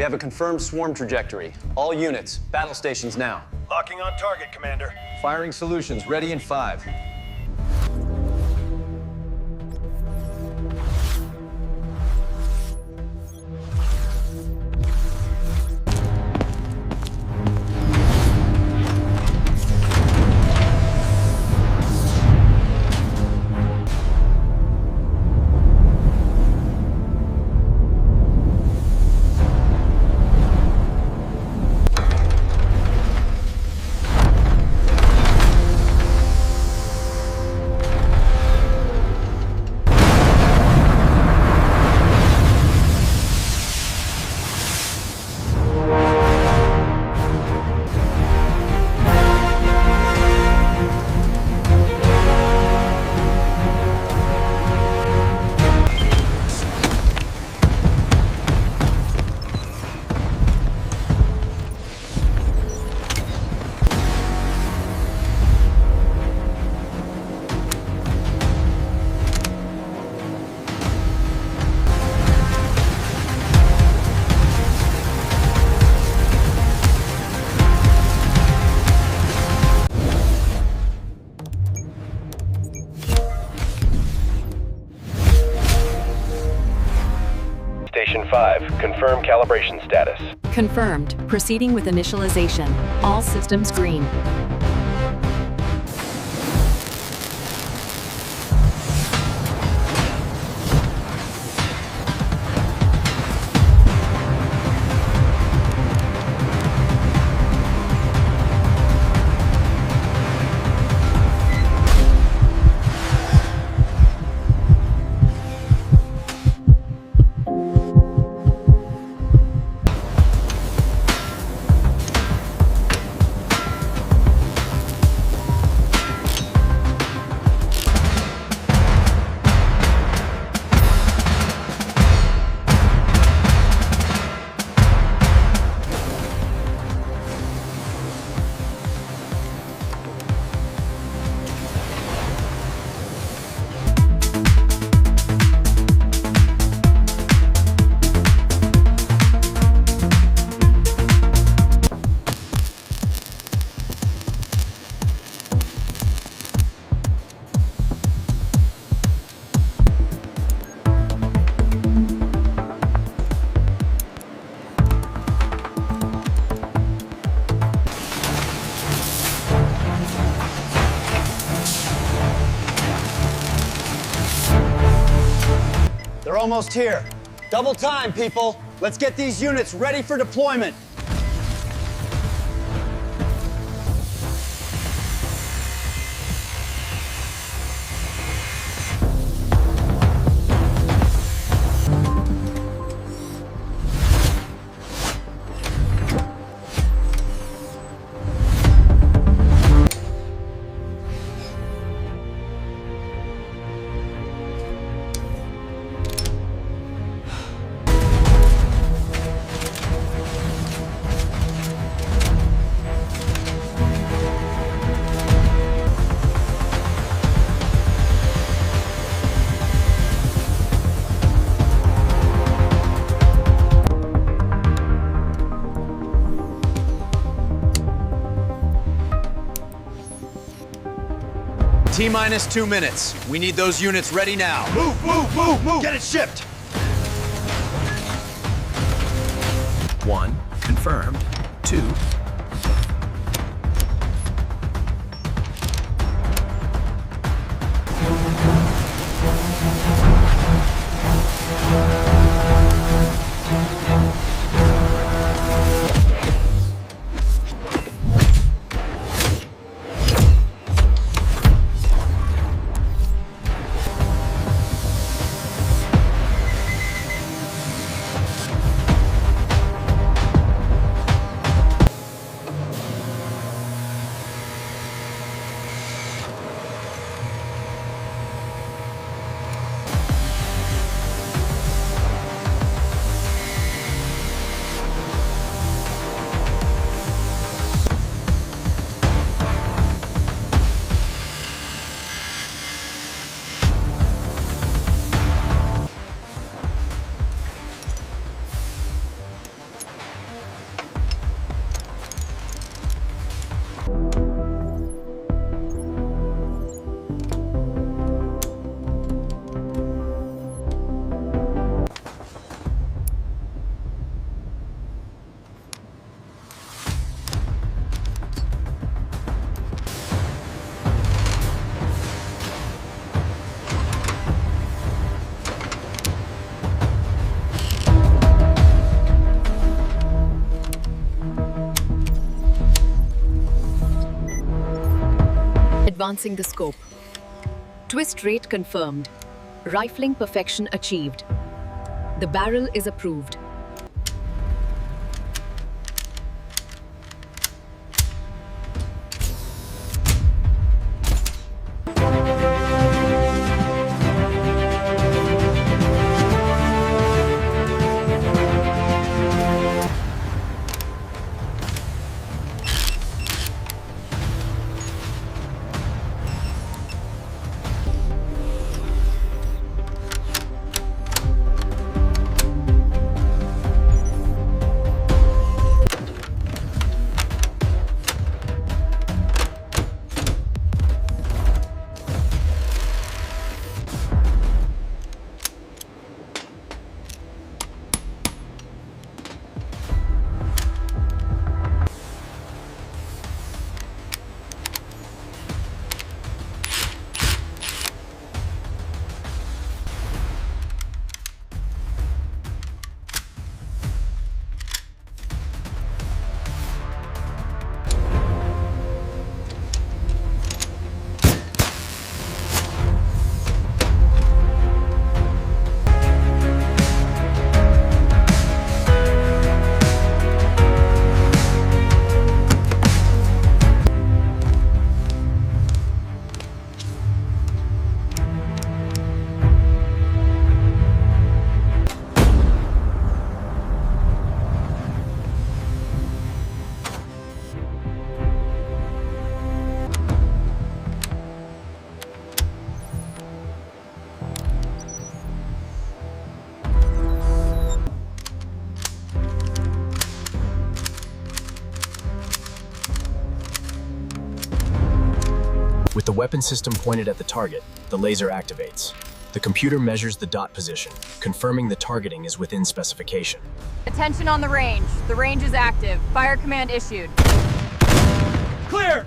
have a confirmed swarm trajectory. All units, battle stations now. Locking on target, Commander. Firing solutions ready in 5. Station 5, confirm calibration status. Confirmed. Proceeding with initialization. All systems green. They're almost here. Double time, people. Let's get these units ready for deployment. T-minus 2 minutes. We need those units ready now. Move, move, move, move! Get it shipped! 1, confirmed. 2, Advancing the scope. Twist rate confirmed. Rifling perfection achieved. The barrel is approved. With the weapon system pointed at the target, the laser activates. The computer measures the dot position, confirming the targeting is within specification. Attention on the range. The range is active. Fire command issued. Clear!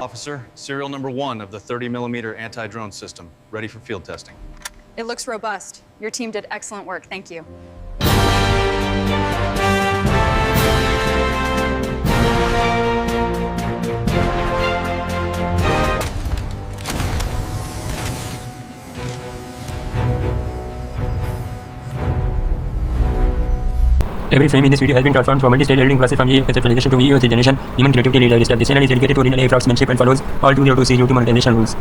Officer, serial number 1 of the 30mm anti-drone system, ready for field testing. It looks robust. Your team did excellent work. Thank you. Every frame in this video has been transformed from multi-stage editing process from EA conceptualization to VEO generation. Human creativity leader. This channel is dedicated to original craftsmanship and follows all 202 monetization rules.